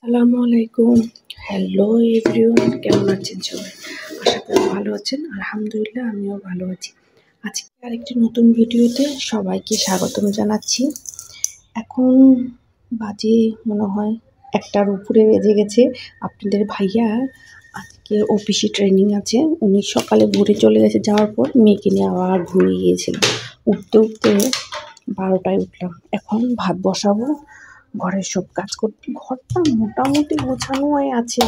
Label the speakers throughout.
Speaker 1: আসসালামু আলাইকুম। Hello everyone, কেমন আছেন সবাই? আশা করি ভালো আছেন। আলহামদুলিল্লাহ, আমিও ভালো আছি। আজকে আরেকটি নতুন ভিডিওতে সবাইকে স্বাগতম জানাচ্ছি। এখন বাজে মনে হয় 1টার উপরে বেজে গেছে। আপনাদের ভাইয়া আজকে অফিসে ট্রেনিং আছে। উনি সকালে ভোরে চলে গেছে, যাওয়ার পর মেয়েকে নিয়ে আবার ঘুমিয়ে গিয়েছিল। উঠতে উঠতে 12টায় উঠলাম। এখন ভাত বসাবো, ঘরের সব কাজ করতে। ঘরটা মোটামুটি গোছানো হয়ে আছে,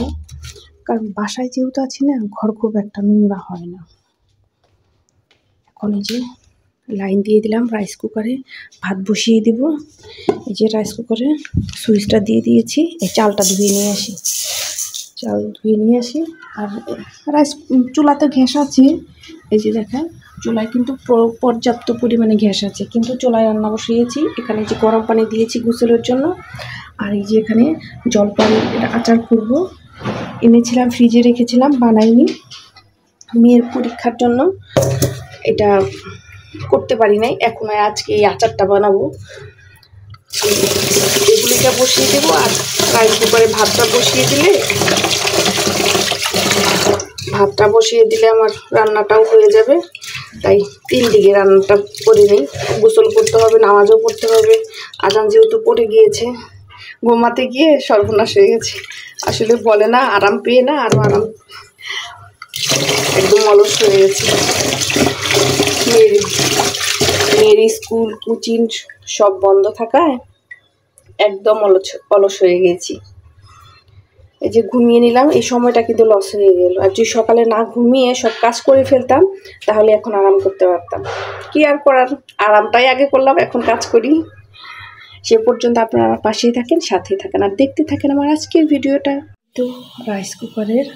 Speaker 1: কারণ বাসায় যেহেতু আছি না, ঘর খুব একটা নোংরা হয় না। এখন এই যে লাইন দিয়ে দিলাম রাইস কুকারে, ভাত বসিয়ে দিব। এই যে রাইস কুকারে সুইচটা দিয়ে দিয়েছি। এই চালটা ধুয়ে নিয়ে আসি, চাল ধুয়ে নিয়ে আসি। আর রাইস চুলাতে গ্যাস আছে, এই যে দেখেন চুলায় কিন্তু পর্যাপ্ত পরিমাণে গ্যাস আছে, কিন্তু চুলায় রান্না বসিয়েছি। এখানে যে গরম পানি দিয়েছি গোসলের জন্য। আর এই যে এখানে জলপাই আচার করব, এনেছিলাম, ফ্রিজে রেখেছিলাম, বানাইনি। মেয়ের পরীক্ষার জন্য এটা করতে পারি নাই, এখন আজকে এই আচারটা বানাবো। এগুলিটা বসিয়ে দেবো, আর রাইস কুকারে ভাতটা বসিয়ে দিলে আমার রান্নাটাও হয়ে যাবে। তাই 3 দিকে রান্নাটা করে নিই। গোসল করতে হবে, নামাজও পড়তে হবে। আজান যেহেতু পড়ে গিয়েছে, ঘুমাতে গিয়ে সর্বনাশ হয়ে গেছে। আসলে বলে না, আরাম পেয়ে না আরও আরাম, একদম অলস হয়ে গেছে। মেয়ের স্কুল কোচিং সব বন্ধ থাকায় একদম অলস হয়ে গেছি। এই যে ঘুমিয়ে নিলাম, এই সময়টা কিন্তু লস হয়ে গেল। আর যদি সকালে না ঘুমিয়ে সব কাজ করে ফেলতাম, তাহলে এখন আরাম করতে পারতাম। কি আর করার, আরামটাই আগে করলাম, এখন কাজ করি। সে পর্যন্ত আপনারা আমার পাশেই থাকেন, সাথেই থাকেন, আর দেখতে থাকেন আমার আজকের ভিডিওটা। তো রাইস কুকারের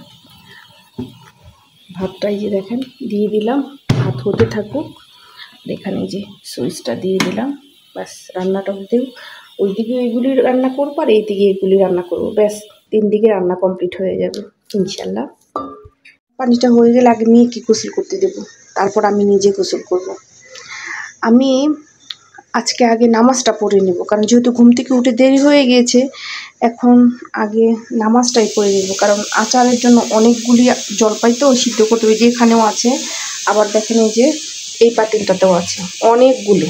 Speaker 1: ভাতটাই যে দেখেন দিয়ে দিলাম, ভাত হতে থাকুক। এখানে যে সুইচটা দিয়ে দিলাম, ব্যাস রান্নাটা হতেও ওইদিকে এইগুলি রান্না করবো, আর এইদিকে এগুলি রান্না করবো, ব্যাস 3 দিকে রান্না কমপ্লিট হয়ে যাবে ইনশাল্লাহ। পানিটা হয়ে গেলে আগে মেয়েকে গোসল করতে দেবো, তারপর আমি নিজে গোসল করব। আমি আজকে আগে নামাজটা পড়ে নেব, কারণ যেহেতু ঘুম থেকে উঠে দেরি হয়ে গিয়েছে, এখন আগে নামাজটাই পড়ে নেব। কারণ আচারের জন্য অনেকগুলি জলপাই তো সিদ্ধ করতে হবে, যেখানেও আছে। আবার দেখেন এই যে এই পাতিলটাতেও আছে অনেকগুলো,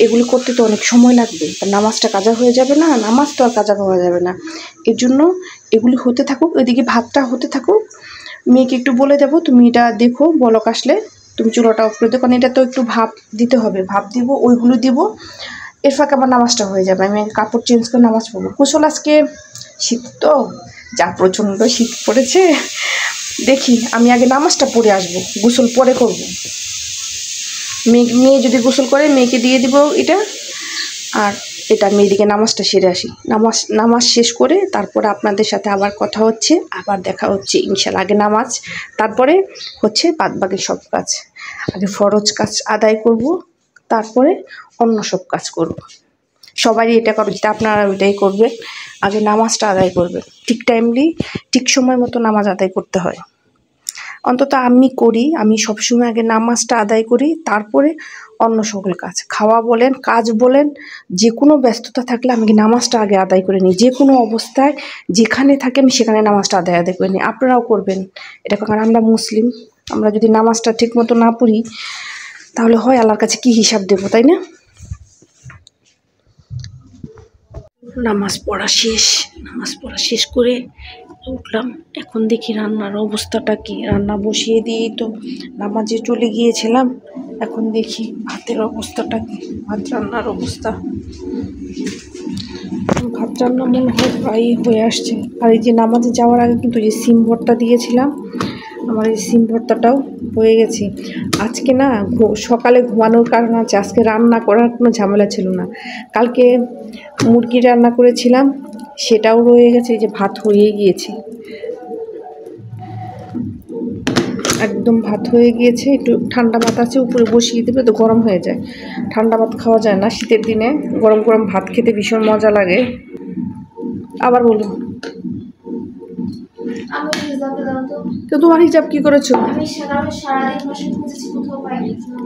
Speaker 1: এগুলি করতে তো অনেক সময় লাগবে। নামাজটা কাজা হয়ে যাবে না, নামাজ তো আর কাজা হওয়া যাবে না। এর জন্য এগুলি হতে থাকুক, ওইদিকে ভাতটা হতে থাকুক। মেয়েকে একটু বলে দেবো, তুমি এটা দেখো, বলক আসলে তুমি চুলাটা অফ করে দেবো, কারণ এটা তো একটু ভাপ দিতে হবে, ভাপ দিব, ওইগুলো দিব। এর ফাঁকে আমার নামাজটা হয়ে যাবে, আমি কাপড় চেঞ্জ করে নামাজ পড়বো। গোসল আজকে শীত তো, যা প্রচণ্ড শীত পড়েছে। দেখি আমি আগে নামাজটা পড়ে আসবো, গোসল পরে করব। মেয়ে যদি গোসল করে মেয়েকে দিয়ে দিব এটা, আর এটা মেয়েদিকে নামাজটা সেরে আসি। নামাজ শেষ করে তারপরে আপনাদের সাথে আবার কথা হচ্ছে, আবার দেখা হচ্ছে ইনশাল্লাহ। আগে নামাজ, তারপরে হচ্ছে বাদবাকি সব কাজ। আগে ফরজ কাজ আদায় করব, তারপরে অন্য সব কাজ করব। সবারই এটা করবে, যেটা আপনারা ওইটাই করবেন। আগে নামাজটা আদায় করবেন, ঠিক টাইমলি ঠিক সময় মতো নামাজ আদায় করতে হয়। অন্তত আমি করি, আমি সবসময় আগে নামাজটা আদায় করি, তারপরে অন্য সকল কাজ, খাওয়া বলেন, কাজ বলেন, যে কোনো ব্যস্ততা থাকলে আমি নামাজটা আগে আদায় করে নিই। যে কোনো অবস্থায় যেখানে থাকি আমি সেখানে নামাজটা আদায় করে নিই। আপনারাও করবেন এটা, কারণ আমরা মুসলিম। আমরা যদি নামাজটা ঠিক মতো না পড়ি, তাহলে হয় আল্লাহর কাছে কি হিসাব দেবো, তাই না? নামাজ পড়া শেষ করে উঠলাম। এখন দেখি রান্নার অবস্থাটা কি। রান্না বসিয়ে দিয়েই তো নামাজে চলে গিয়েছিলাম। এখন দেখি ভাতের অবস্থাটা কি, ভাত রান্নার অবস্থা। ভাত রান্না মনে হয় প্রায়ই হয়ে আসছে। আর এই যে নামাজে যাওয়ার আগে কিন্তু যে সিম ভর্তা দিয়েছিলাম, আমার এই সিম ভর্তাটাও হয়ে গেছে। আজকে না সকালে ঘুমানোর কারণ আছে, আজকে রান্না করার কোনো ঝামেলা ছিল না। কালকে মুরগি রান্না করেছিলাম, সেটাও রয়ে গেছে। এই যে ভাত হয়ে গিয়েছে, একদম ভাত হয়ে গিয়েছে। একটু ঠান্ডা ভাত আছে, উপরে বসিয়ে দেবে তো গরম হয়ে যায়। ঠান্ডা ভাত খাওয়া যায় না শীতের দিনে, গরম গরম ভাত খেতে ভীষণ মজা লাগে। আবার বলুন, তো তোমার হিসাব কি করেছো?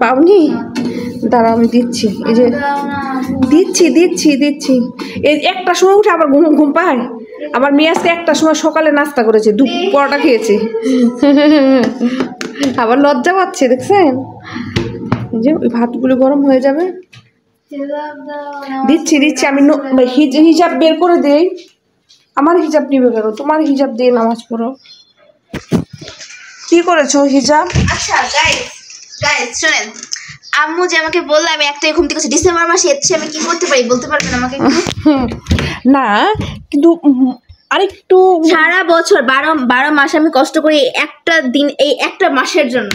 Speaker 1: পাওনি? দাঁড়া আমি দিচ্ছি, এই যে দিচ্ছি। এই 1টার সময় উঠে আবার ঘুম পায়। আমার মেয়ে আজকে একটা সময় সকালে নাস্তা করেছে, দুপুর পরোটা খেয়েছে। আবার লজ্জা পাচ্ছে, দেখছেন? যে ওই ভাতগুলো গরম হয়ে যাবে। দিচ্ছি আমি হিজাব বের করে দেই। আমার হিজাব নিবে কেন? তোমার হিজাব দিয়ে নামাজ পড়ো। কি করেছো হিজাব?
Speaker 2: আচ্ছা গাইস শুনেন, আম্মু যে আমাকে বললো আমি একটা এরকম থেকে ডিসেম্বর মাসে এসেছি, আমি কি করতে পারি বলতে পারবেন আমাকে?
Speaker 1: না কিন্তু আরেকটু
Speaker 2: সারা বছর 12 মাস আমি কষ্ট করি একটা দিন, এই একটা মাসের জন্য।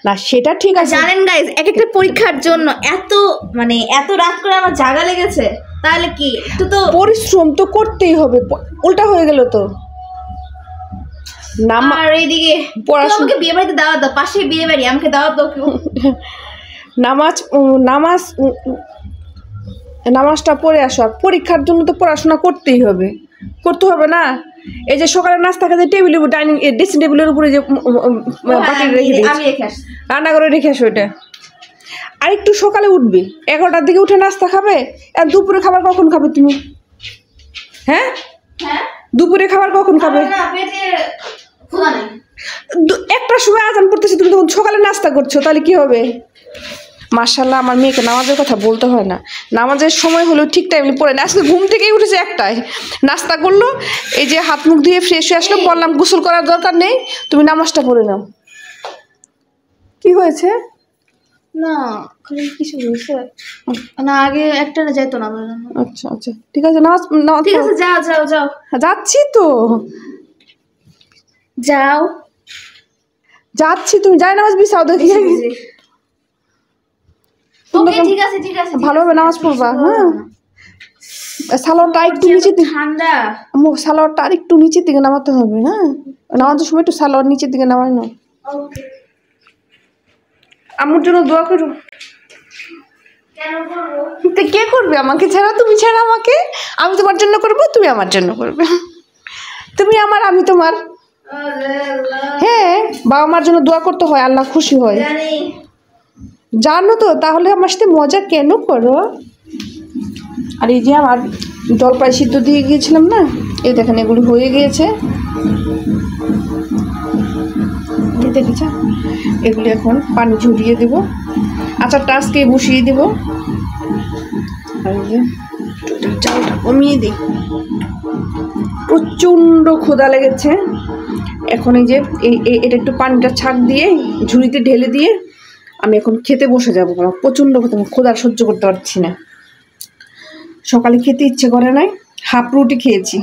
Speaker 1: না সেটা ঠিক আছে,
Speaker 2: জানেন গাইস, এক একটা পরীক্ষার জন্য এত রাত করে আমার জাগা লেগেছে, তাহলে কি একটু তো
Speaker 1: পরিশ্রম তো করতেই হবে। উল্টা হয়ে গেল তো।
Speaker 2: আর এইদিকে আমাকে বিয়ে বাড়িতে দাওয়াত দাও, পাশে বিয়ে বাড়ি, আমাকে দাওয়াত দাও কেউ।
Speaker 1: নামাজটা পড়ে আসো। আর পরীক্ষার জন্য তো পড়াশোনা করতেই হবে, করতে হবে না? এই যে সকালে নাস্তা খেতে টেবিলের উপর, ড্রেসিং টেবিলের উপরে যে বাটি রেখে দিয়েছি, রান্না করে রেখে আসো। ওইটা আর একটু সকালে উঠবে, 11টার দিকে উঠে নাস্তা খাবে। আর দুপুরে খাবার কখন খাবে তুমি? হ্যাঁ, দুপুরে খাবার কখন খাবে? একটার সময় আজান পড়তেছে, তুমি তখন সকালে নাস্তা করছো, তাহলে কি হবে? মাশাআল্লাহ, আমার মেয়েকে নামাজের কথা বলতে হয় না। নামাজের সময় হলেও ঠিক টাইমে পড়ে না। আজকে ঘুম থেকেই উঠেছে একটায়, নাস্তা করলো, এই যে হাত মুখ ধুয়ে ফ্রেশ হয়ে আসলো। বললাম গোসল করার দরকার নেই, তুমি নামাজটা পড়ে নাও। কি হয়েছে?
Speaker 2: না কিছু হয়েছে না, আগে একটা না যাইতো না।
Speaker 1: আচ্ছা আচ্ছা ঠিক আছে, নামাজ
Speaker 2: ঠিক আছে, যাও যাও যাও।
Speaker 1: যাচ্ছি তো,
Speaker 2: যাও
Speaker 1: যাচ্ছি। তুমি যাই নামাজ বিছাও দেখি।
Speaker 2: ঠিক আছে ঠিক আছে,
Speaker 1: ভালোভাবে নামাজ পড়বা। হ্যাঁ, সালোয়ারটা একটু নিচের দিকে,
Speaker 2: ঠান্ডা
Speaker 1: সালোয়ারটা আর একটু নিচের দিকে নামাতে হবে। হ্যাঁ, নামাজের সময় একটু সালোয়ার নিচের দিকে নামাই না। আমার জন্য দোয়া করো। কে করবে আমাকে ছাড়া? তুমি ছাড়া আমাকে? আমি তোমার জন্য করবো, তুমি আমার জন্য করবে। তুমি আমার, আমি তোমার। হ্যাঁ, বাবা মার জন্য দোয়া করতে হয়, আল্লাহ খুশি হয়। জানো তো, তাহলে আমার সাথে মজা কেন করো? আর এই যে আমার জলপাই সিদ্ধ দিয়ে গিয়েছিলাম না, এই দেখেন এগুলি হয়ে গিয়েছে। দেখেছ, এগুলি এখন পানি ঝরিয়ে দেবো। আচারটা আজকে বসিয়ে দেবো। আর এই যে চালটা কমিয়ে দিই, প্রচণ্ড ক্ষুধা লেগেছে। এখন এই যে এটা একটু পানিটা ছাঁক দিয়ে ঝুড়িতে ঢেলে দিয়ে আমি এখন খেতে বসে যাবো। আমার প্রচণ্ড ক্ষুধা সহ্য করতে পারছি না। সকালে খেতে ইচ্ছে করে নাই, হাফ রুটি খেয়েছি,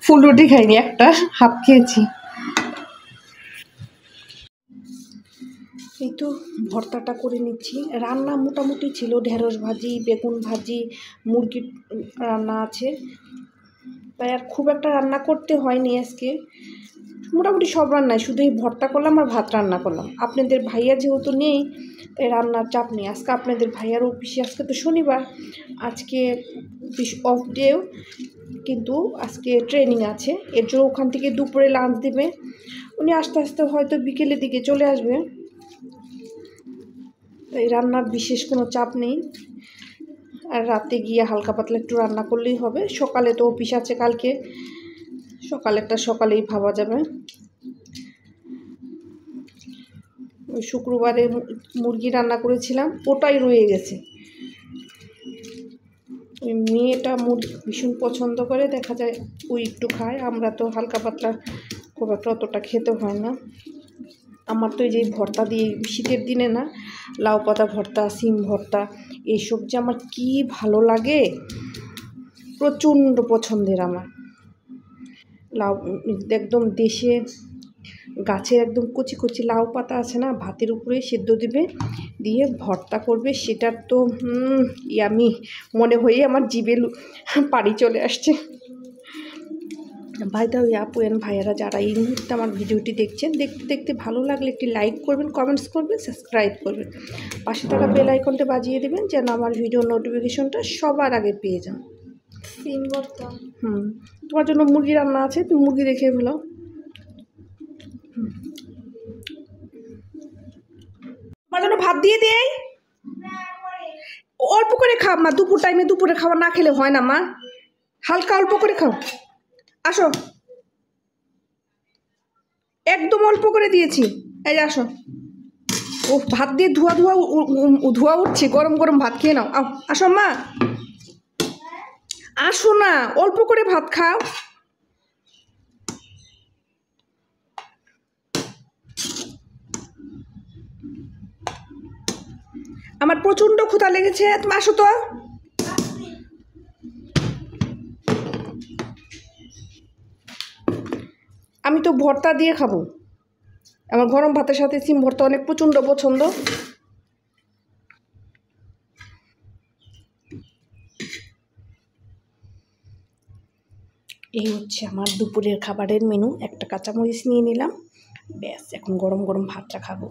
Speaker 1: ফুল রুটি খাইনি, একটা হাফ খেয়েছি। এই তো ভর্তাটা করে নিচ্ছি। রান্না মোটামুটি ছিল, ঢেঁড়স ভাজি, বেগুন ভাজি, মুরগির রান্না আছে, তাই আর খুব একটা রান্না করতে হয়নি আজকে। মোটামুটি সব রান্নায়, শুধু এই ভর্তা করলাম আর ভাত রান্না করলাম। আপনাদের ভাইয়া যেহেতু নেই, তাই রান্নার চাপ নেই। আজকে আপনাদের ভাইয়ার অফিসে, আজকে তো শনিবার, আজকে অফিস অফ ডেও, কিন্তু আজকে ট্রেনিং আছে, এর জন্য ওখান থেকে দুপুরে লাঞ্চ দেবে। উনি আস্তে আস্তে হয়তো বিকেলের দিকে চলে আসবে, তাই রান্নার বিশেষ কোনো চাপ নেই। আর রাতে গিয়ে হালকা পাতলা একটু রান্না করলেই হবে। সকালে তো অফিস আছে কালকে, সকালেরটা সকালেই ভাবা যাবে। ওই শুক্রবারে মুরগি রান্না করেছিলাম, ওটাই রয়ে গেছে। ওই মেয়েটা মুরগি ভীষণ পছন্দ করে, দেখা যায় ওই একটু খায়। আমরা তো হালকা পাতলা খুব একটা অতটা খেতে হয় না। আমার তো এই যে ভর্তা দিয়ে, শীতের দিনে না, লাউ পাতা ভর্তা, সিম ভর্তা, এই সবজি আমার কি ভালো লাগে, প্রচণ্ড পছন্দের আমার। লাউ একদম দেশে গাছের একদম কচি কচি লাউ পাতা আছে না, ভাতের উপরে সেদ্ধ দিবে, দিয়ে ভর্তা করবে, সেটার তো ইয়ামি মনে হয়ে আমার জিভে পানি চলে আসছে। ভাই দা, ওই আপু এন ভাইয়ারা যারা এই মুহূর্তে আমার ভিডিওটি দেখছেন, দেখতে দেখতে ভালো লাগলে একটি লাইক করবেন, কমেন্টস করবেন, সাবস্ক্রাইব করবেন, পাশে থাকা বেল আইকনটা বাজিয়ে দেবেন, যেন আমার ভিডিও নোটিফিকেশনটা সবার আগে পেয়ে যান।
Speaker 2: সিম ভর্তা,
Speaker 1: তোমার জন্য মুরগি রান্না আছে, তুমি মুরগি রেখে ফেলো। তোমার জন্য ভাত দিয়ে দেই, অল্প করে খাও মা, দুপুর টাইমে দুপুরে খাওয়া না খেলে হয় না মা, হালকা অল্প করে খাও। আসো, একদম অল্প করে দিয়েছি। এই যে আসো। ও ভাত দিয়ে ধোয়া ধোয়া ধোয়া উঠছে, গরম গরম ভাত খেয়ে নাও। আসো মা, আসো না, অল্প করে ভাত খাও। আমার প্রচন্ড ক্ষুধা লেগেছে, তুমি আসো তো। আমি তো ভর্তা দিয়ে খাবো, আমার গরম ভাতের সাথে সিম ভর্তা অনেক প্রচন্ড পছন্দ। এই হচ্ছে আমার দুপুরের খাবারের মেনু। একটা কাঁচামরিচ নিয়ে নিলাম, ব্যাস এখন গরম গরম ভাতটা খাবো।